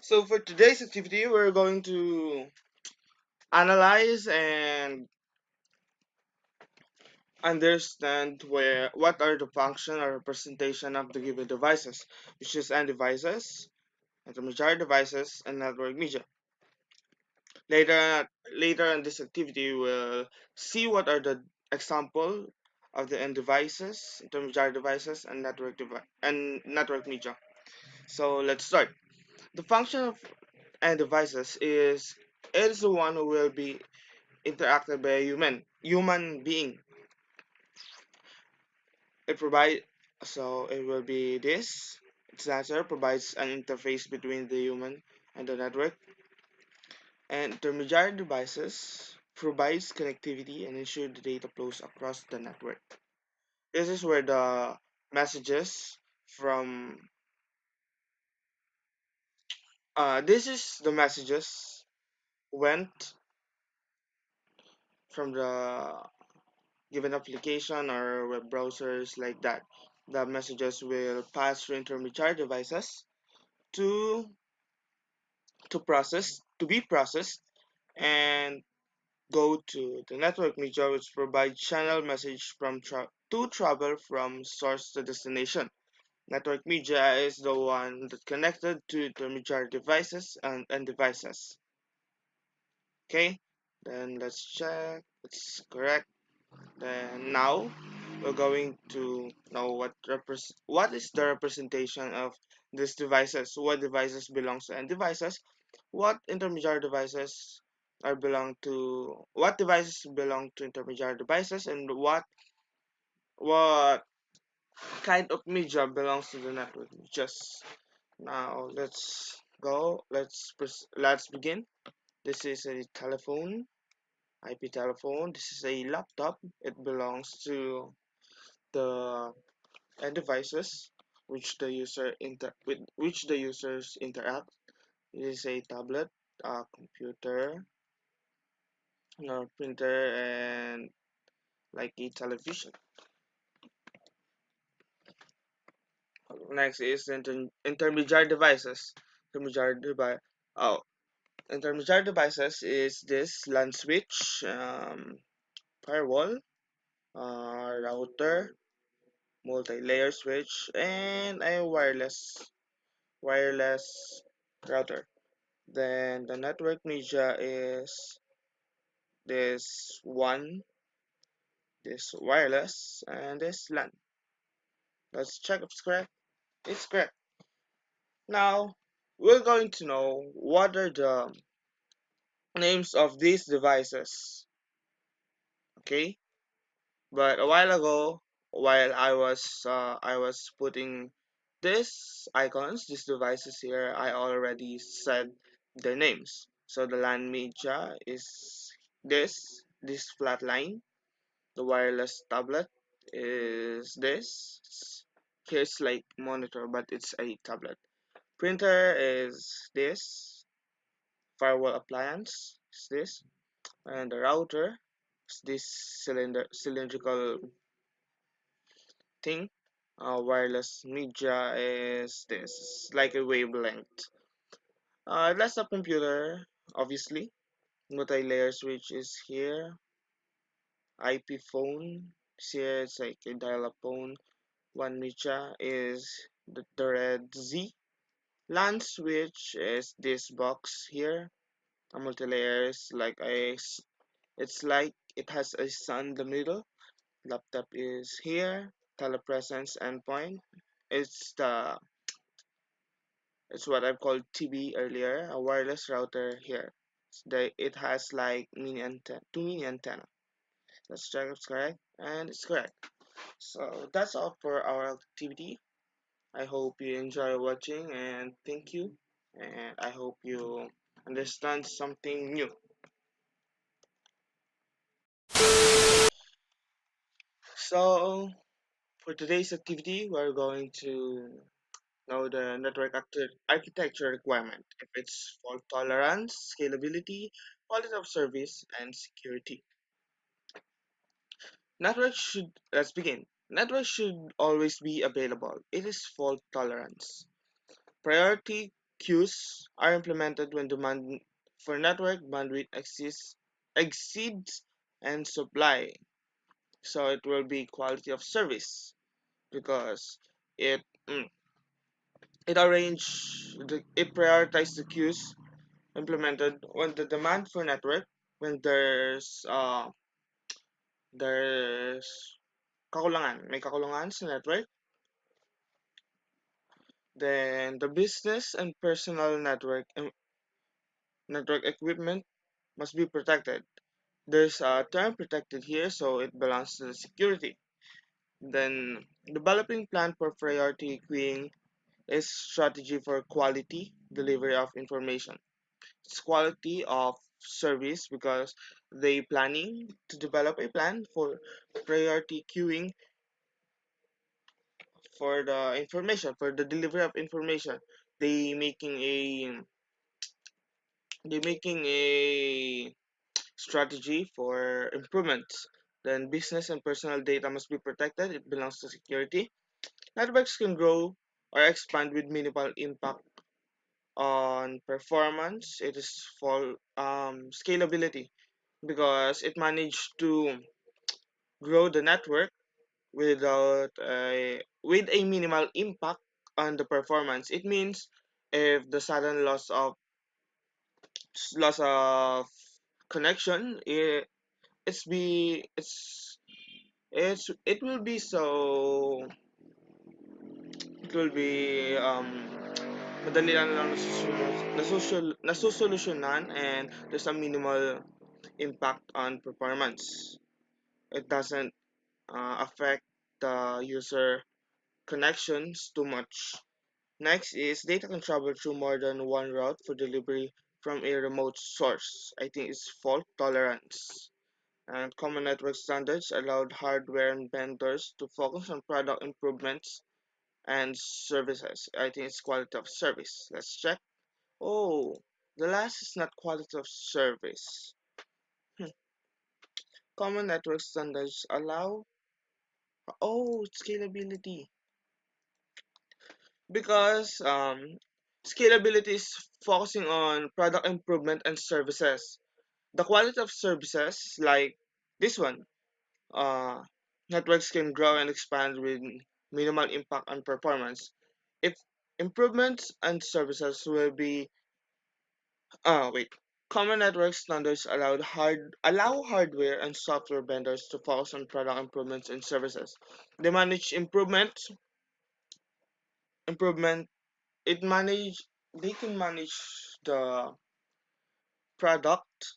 So for today's activity, we're going to analyze and understand what are the function or representation of the given devices, which is end devices, intermediate devices, and network media. Later in this activity, we'll see what are the example of the end devices, intermediate devices, and network media. So let's start. The function of end devices is it is the one who will be interacted by a human being. It provide so it will be this. Its answer provides an interface between the human and the network, and intermediary devices provides connectivity and ensure the data flows across the network. This is where the messages from this is the messages went from the given application or web browsers like that. The messages will pass through intermediary devices to to be processed and go to the network media, which provides channel message to travel from source to destination. Network media is the one that connected to intermediary devices and devices. Okay, then let's check. It's correct. Then now we're going to know what is the representation of these devices. What devices belongs to end devices? What intermediary devices are belong to what devices belong to intermediary devices, and what kind of media belongs to the network? Just now, let's go. Let's begin. This is a telephone, IP telephone. This is a laptop. It belongs to the and devices with which the users interact. It is a tablet, a computer, a printer, and like a television. Next is intermediate devices. Intermediate device. Oh, intermediate devices is this LAN switch, firewall, router, multi-layer switch, and a wireless router. Then the network media is this wireless, and this LAN. Let's check if it's correct. It's correct. Now we're going to know what are the names of these devices. Okay, but a while ago, while I was putting these devices here, I already said their names. So the LAN media is this flat line. The wireless tablet is this. Here's like monitor, but it's a tablet. Printer is this. Firewall appliance is this, and the router is this cylindrical thing. Wireless media is this, like a wavelength. Desktop computer, obviously. Multi-layer switch is here. IP phone is here. It's like a dial-up phone. One media is the red Z. LAN switch is this box here. A multi-layer is like it's like it has a sun in the middle. Laptop is here. Telepresence endpoint. It's the it's what I've called TB earlier. A wireless router here. It has like two mini antenna. Let's check if it's correct, and it's correct. So that's all for our activity. I hope you enjoy watching, and thank you. And I hope you understand something new. So for today's activity, we're going to know the architecture requirement. If it's fault tolerance, scalability, quality of service, and security. Let's begin. Network should always be available. It is fault tolerance. Priority queues are implemented when demand for network bandwidth exceeds and supply. So it will be quality of service because it mm, it prioritizes the queues implemented when the demand for network when there's may kakulangan sa network, then the business and personal network equipment must be protected. There's a term protected here, so it belongs to the security. Then developing plan for priority queuing is strategy for quality delivery of information. It's quality of service because they planning to develop a plan for priority queuing for the information for the delivery of information. They making a they making a strategy for improvements. Then business and personal data must be protected. It belongs to security. Networks can grow or expand with minimal impact on performance. It is for scalability because it managed to grow the network with a minimal impact on the performance. It means if the sudden loss of connection, it will be so it will be madali lang nasusolusyonan and there's a minimal impact on performance. It doesn't affect the user connections too much. Next is data can travel through more than one route for delivery from a remote source. I think it's fault tolerance. And common network standards allowed hardware and vendors to focus on product improvements and services. I think it's quality of service. Let's check. Oh, the last is not quality of service. Hmm. Common network standards allow scalability because scalability is focusing on product improvement and services. The quality of services like this one, uh, networks can grow and expand with minimal impact on performance. If improvements and services will be wait. Common network standards allow hardware and software vendors to focus on product improvements and services. They manage improvement it manage they can manage the product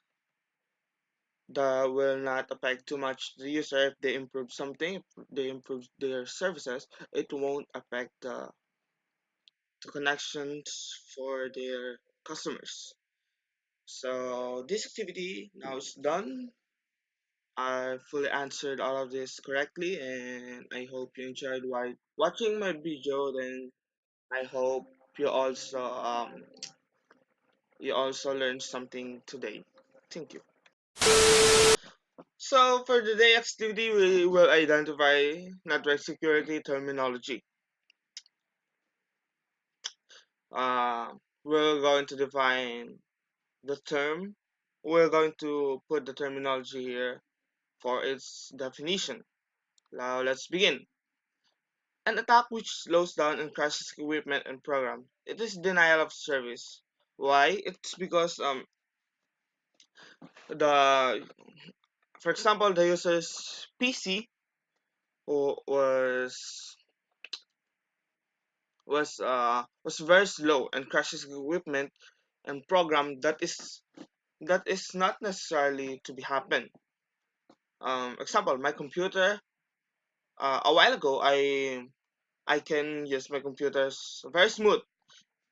that will not affect too much the user. If they improve something, if they improve their services, it won't affect the connections for their customers. So this activity now is done. I fully answered all of this correctly, and I hope you enjoyed while watching my video. Then I hope you also learned something today. Thank you. So for the day activity, we will identify network security terminology. Uh, we're going to define the term. We're going to put the terminology here for its definition. Now let's begin. An attack which slows down and crashes equipment and program. It is denial of service. Why? It's because the for example the user's PC was was very slow and crashes equipment and program that is not necessarily to be happen. Example, my computer. A while ago, I can use my computers very smooth.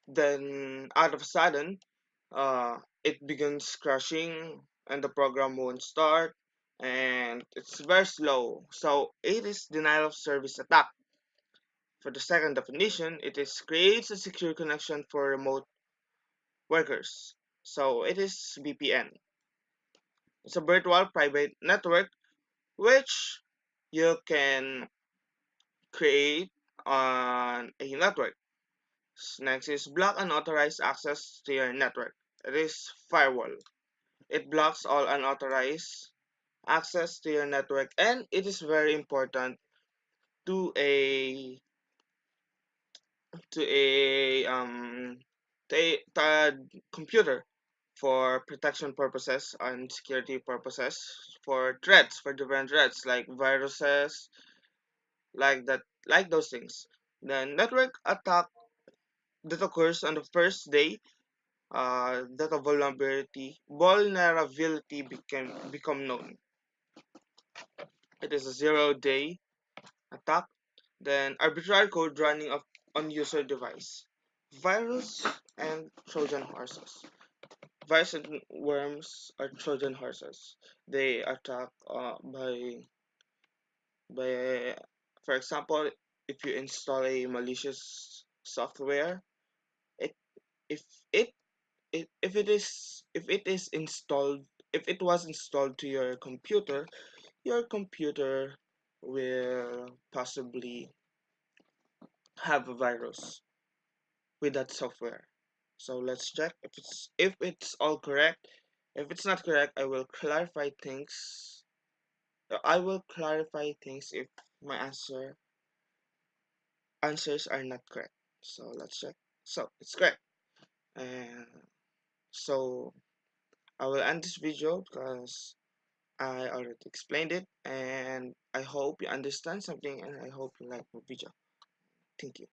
Then out of a sudden, it begins crashing and the program won't start and it's very slow. So it is denial of service attack. For the second definition, it is creates a secure connection for remote workers. So it is VPN. It's a virtual private network which you can create on a network. Next is block unauthorized access to your network. It is firewall. It blocks all unauthorized access to your network, and it is very important to a to a computer for protection purposes and security purposes, for threats, for different threats like viruses, like that, like those things. The network attack that occurs on the first day, that a vulnerability become known. It is a 0 day attack. Then arbitrary code running on user device. Virus and Trojan horses. Virus and worms are Trojan horses. They attack by, for example, if you install a malicious software, it if it if it is installed, if it was installed to your computer will possibly have a virus with that software. So let's check if it's all correct. If it's not correct, I will clarify things if my answers are not correct. So let's check. So it's correct. And so I will end this video because I already explained it, and I hope you understand something, and I hope you like my video. Thank you.